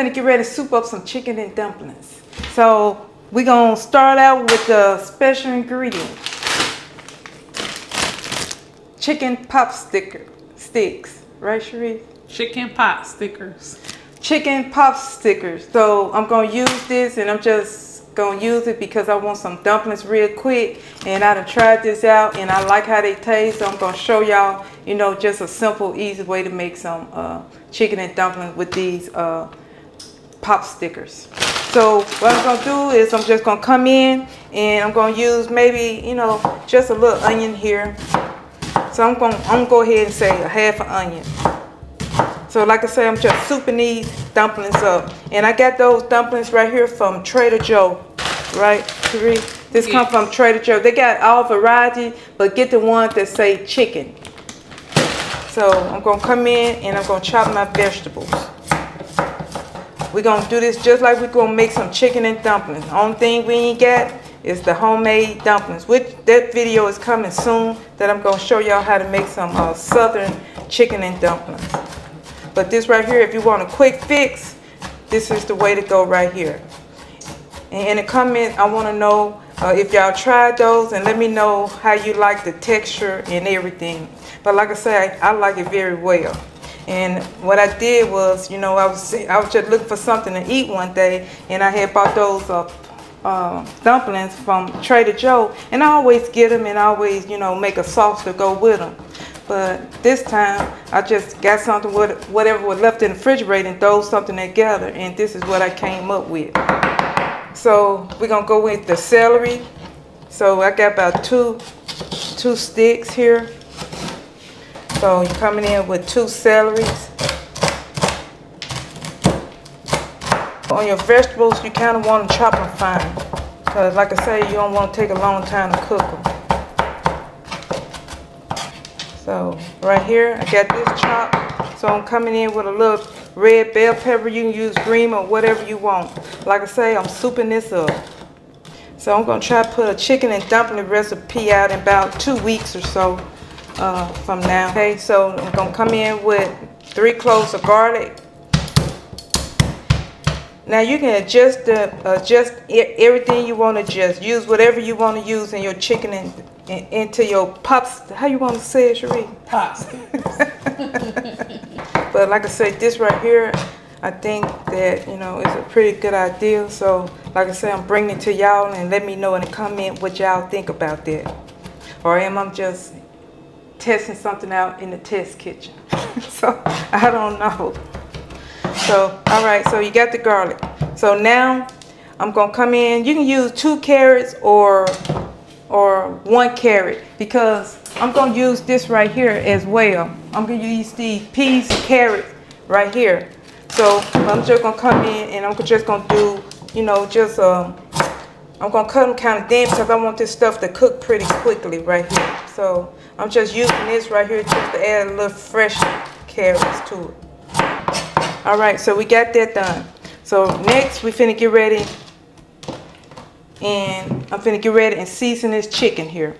finna get ready to soup up some chicken and dumplings. So we're gonna start out with the special ingredient. Chicken Potsticker sticks, right, Sheree? Chicken Potstickers. Chicken Potstickers. So I'm gonna use this, and I'm just gonna use it because I want some dumplings real quick. And I done tried this out, and I like how they taste. So I'm gonna show y'all, you know, just a simple, easy way to make some chicken and dumplings with these Potstickers. So what I'm gonna do is I'm just gonna come in, and I'm gonna use maybe, you know, just a little onion here. So I'm gonna go ahead and say a half an onion. So like I say, I'm just souping these dumplings up. And I got those dumplings right here from Trader Joe, right, Sheree? This comes from Trader Joe. They got all variety, but get the ones that say chicken. So I'm gonna come in and I'm gonna chop my vegetables. We're gonna do this just like we're gonna make some chicken and dumplings. The only thing we ain't got is the homemade dumplings, which that video is coming soon, that I'm gonna show y'all how to make some southern chicken and dumplings. But this right here, if you want a quick fix, this is the way to go right here. And in the comments, I want to know if y'all tried those, and let me know how you like the texture and everything. But like I say, I like it very well. And what I did was, you know, I was just looking for something to eat one day, and I had bought those dumplings from Trader Joe, and I always get them and I always, you know, make a sauce to go with them. But this time I just got something with whatever was left in the refrigerator and throw something together, and this is what I came up with. So we're gonna go with the celery. So I got about two sticks here. So you're coming in with 2 celeries. On your vegetables, you kind of want to chop them fine, because like I say, you don't want to take a long time to cook them. So right here, I got this chopped. So I'm coming in with a little red bell pepper. You can use green or whatever you want. Like I say, I'm souping this up. So I'm going to try to put a chicken and dumpling recipe out in about 2 weeks or so from now. Okay, so I'm going to come in with 3 cloves of garlic. Now you can adjust everything you want to adjust. Use whatever you want to use in your chicken and into your pops. How you want to say it, Sheree? Pops. But like I said, this right here, I think that, you know, is a pretty good idea. So like I said, I'm bringing it to y'all, and let me know in the comment what y'all think about that. Or am I just testing something out in the test kitchen? So I don't know. So, all right, so you got the garlic. So now I'm gonna come in. You can use 2 carrots or 1 carrot, because I'm gonna use this right here as well. I'm gonna use these peas and carrots right here. So I'm just gonna come in and I'm just gonna do, you know, just I'm gonna cut them kind of thin because I want this stuff to cook pretty quickly right here. So I'm just using this right here just to add a little fresh carrots to it. All right, so we got that done. So next we finna get ready, and I'm finna get ready and season this chicken here.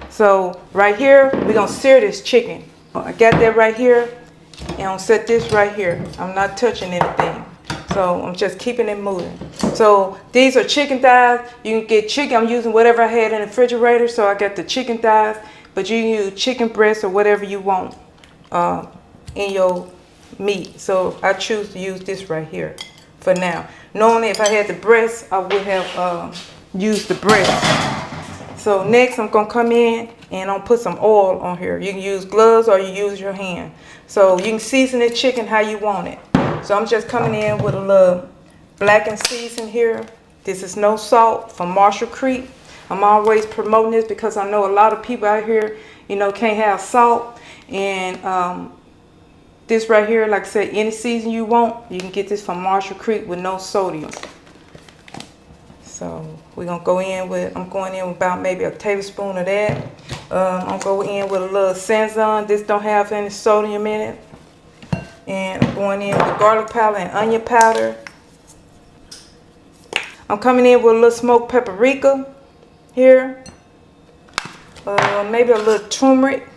So right here, we're gonna sear this chicken. I got that right here, and I'll set this right here. I'm not touching anything. So I'm just keeping it moving. So these are chicken thighs. You can get chicken. I'm using whatever I had in the refrigerator. So I got the chicken thighs, but you can use chicken breast or whatever you want in your meat. So I choose to use this right here for now. Normally if I had the breast, I would have used the breast. So next I'm gonna come in and I'll put some oil on here. You can use gloves or you use your hand. So you can season the chicken how you want it. So I'm just coming in with a little blackened season here. This is no salt from Marshall Creek. I'm always promoting this because I know a lot of people out here, you know, can't have salt. And this right here, like I said, any season you want, you can get this from Marshall Creek with no sodium. So we're gonna go in with, I'm going in with about maybe a tablespoon of that. I'm going in with a little Sazon. This don't have any sodium in it. And I'm going in with garlic powder and onion powder. I'm coming in with a little smoked paprika here. Maybe a little turmeric.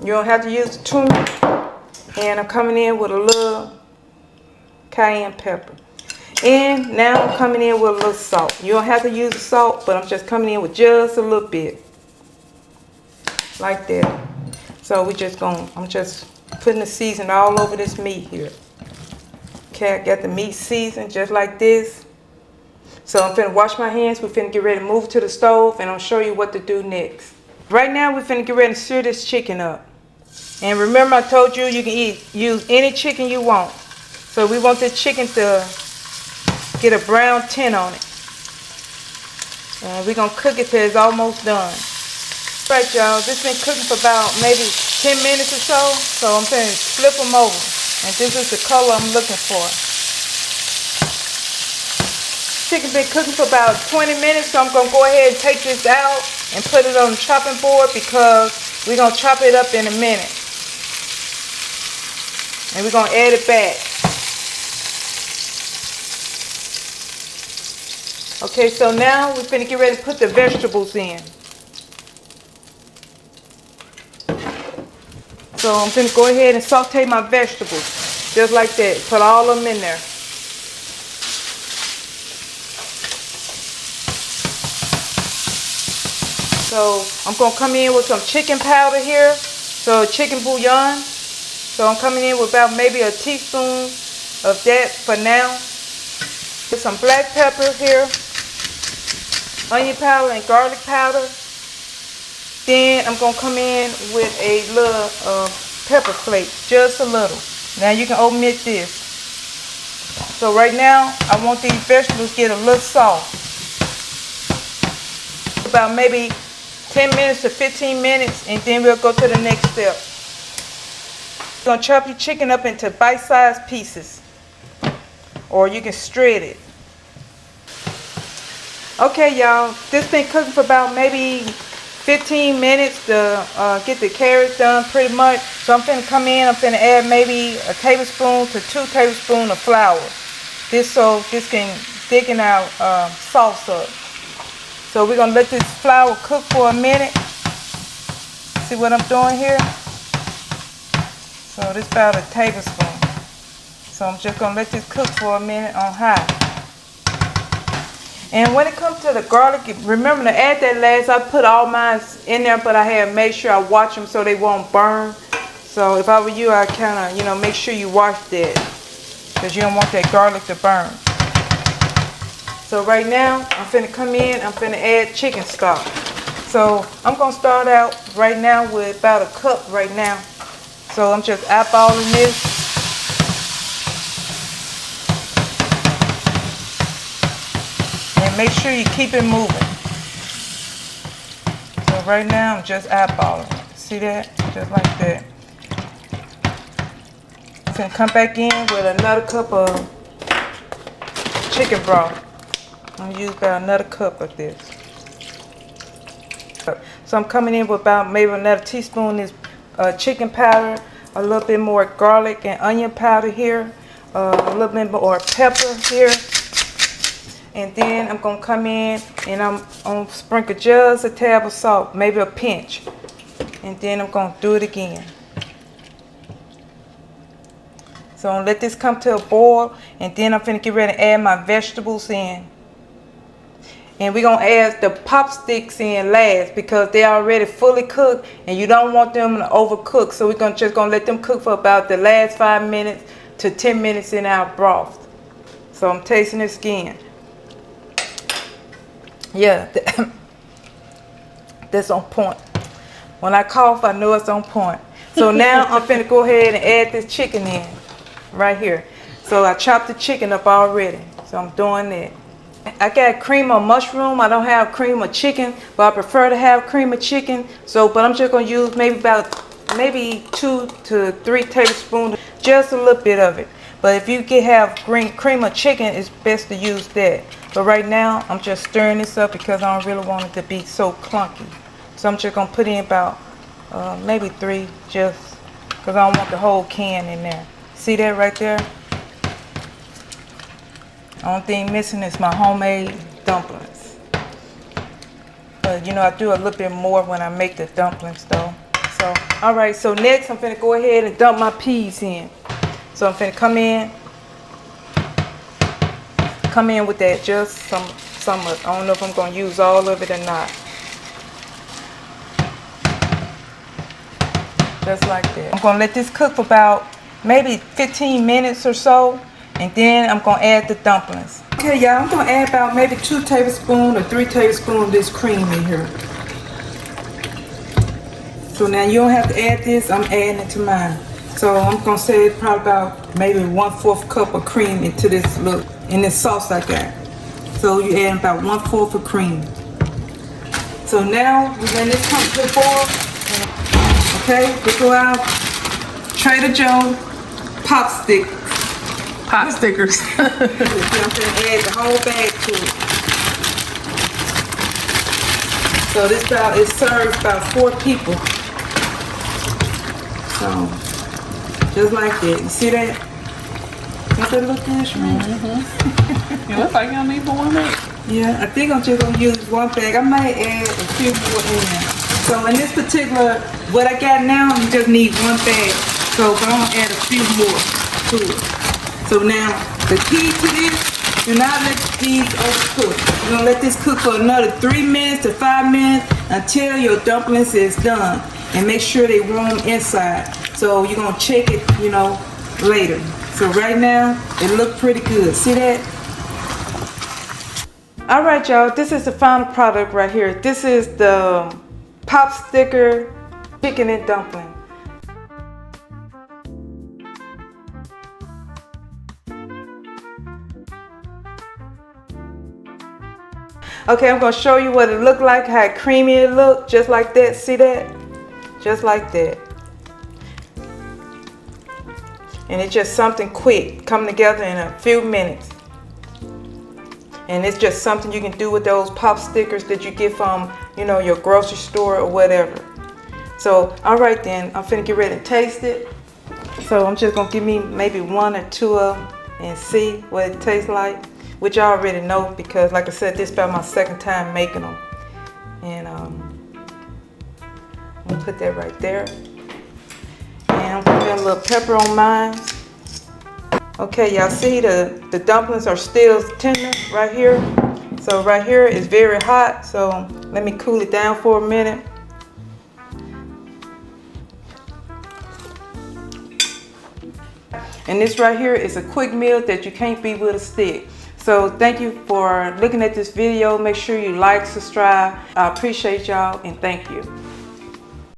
You don't have to use the turmeric. And I'm coming in with a little cayenne pepper. And now I'm coming in with a little salt. You don't have to use the salt, but I'm just coming in with just a little bit. Like that. So I'm just putting the seasoning all over this meat here. Okay, I got the meat seasoned just like this. So I'm finna wash my hands. We're finna get ready to move to the stove, and I'll show you what to do next. Right now, we're finna get ready to sear this chicken up. And remember, I told you you can use any chicken you want. So we want this chicken to get a brown tint on it. And we're gonna cook it till it's almost done. Right, y'all, this been cooking for about maybe 10 minutes or so. So I'm finna flip them over. And this is the color I'm looking for. Chicken been cooking for about 20 minutes, so I'm gonna go ahead and take this out and put it on the chopping board because we're gonna chop it up in a minute. And we're gonna add it back. Okay, so now we're finna get ready to put the vegetables in. So I'm finna go ahead and saute my vegetables, just like that. Put all of them in there. So I'm gonna come in with some chicken powder here, so chicken bouillon. So I'm coming in with about maybe a teaspoon of that for now. With some black pepper here, onion powder and garlic powder. Then I'm gonna come in with a little pepper flake, just a little. Now you can omit this. So right now I want these vegetables to get a little soft. About maybe 10 minutes to 15 minutes, and then we'll go to the next step. You're gonna chop your chicken up into bite-sized pieces, or you can shred it. Okay, y'all, this been cooking for about maybe 15 minutes to get the carrots done pretty much. So I'm finna come in, I'm finna add maybe a tablespoon to 2 tablespoons of flour. This can thicken our sauce up. So we're gonna let this flour cook for a minute. See what I'm doing here? So this is about a tablespoon. So I'm just gonna let this cook for a minute on high. And when it comes to the garlic, remember to add that last. I put all mine in there, but I had made sure I watch them so they won't burn. So if I were you, I'd kind of, make sure you wash that, because you don't want that garlic to burn. So right now, I'm finna come in, I'm finna add chicken stock. So I'm gonna start out right now with about a cup right now. So I'm just eyeballing this. And make sure you keep it moving. So right now, I'm just eyeballing it. See that? Just like that. I'm gonna come back in with another cup of chicken broth. I'm gonna use about another cup of this. So I'm coming in with about maybe another teaspoon of this chicken powder, a little bit more garlic and onion powder here, a little bit more pepper here. And then I'm gonna come in and I'm gonna sprinkle just a tab of salt, maybe a pinch. And then I'm gonna do it again. So I'm gonna let this come to a boil, and then I'm finna get ready to add my vegetables in. And we're gonna add the Potstickers in last because they're already fully cooked and you don't want them to overcook. So we're just gonna let them cook for about the last 5 minutes to 10 minutes in our broth. So I'm tasting this again. Yeah, that's on point. When I cough, I know it's on point. So now I'm finna go ahead and add this chicken in right here. So I chopped the chicken up already. So I'm doing that. I got cream of mushroom. I don't have cream of chicken, but I prefer to have cream of chicken. So, but I'm just gonna use maybe 2 to 3 tablespoons, just a little bit of it. But if you can have cream of chicken, it's best to use that. But right now, I'm just stirring this up because I don't really want it to be so clunky. So I'm just gonna put in about maybe 3, just because I don't want the whole can in there. See that right there? Only thing missing is my homemade dumplings. But I do a little bit more when I make the dumplings though. So, alright, so next I'm finna go ahead and dump my peas in. So I'm finna come in come in with that, just some of it. I don't know if I'm going to use all of it or not. Just like that. I'm going to let this cook for about maybe 15 minutes or so, and then I'm going to add the dumplings. Okay, y'all, I'm going to add about maybe 2 tablespoons or 3 tablespoons of this cream in here. So now you don't have to add this, I'm adding it to mine. So I'm going to say probably about maybe 1/4 cup of cream into this in this sauce I got. So you add about 1/4 of cream. So now when this comes to the boil, okay, we go out Trader Joe Potstickers. Potstickers. I'm going to add the whole bag to it. So it serves about 4 people. So just like that. You see that? Does that look good, Shereen? It looks like y'all need one bag. Yeah, I think I'm just gonna use 1 bag. I might add a few more in there. So in this particular, what I got now, you just need 1 bag. So I'm gonna add a few more to it. So now, the key to this, do not let these overcook. You're gonna let this cook for another 3 minutes to 5 minutes until your dumplings is done. And make sure they warm inside. So you're gonna check it, you know, later. So right now, it look pretty good. See that? All right, y'all, this is the final product right here. This is the Potsticker chicken and dumpling. Okay, I'm gonna show you what it looked like, how creamy it looked, just like that. See that? Just like that. And it's just something quick, come together in a few minutes. And it's just something you can do with those Potstickers that you get from, you know, your grocery store or whatever. So, all right then, I'm finna get ready to taste it. So I'm just gonna give me maybe 1 or 2 of them and see what it tastes like. Which I already know because, like I said, this is about my 2nd time making them. And I'm gonna put that right there. And I'm gonna put a little pepper on mine. Okay, y'all see the dumplings are still tender right here. So right here is very hot. So let me cool it down for a minute. And this right here is a quick meal that you can't beat with a stick. So thank you for looking at this video. Make sure you like, subscribe. I appreciate y'all and thank you.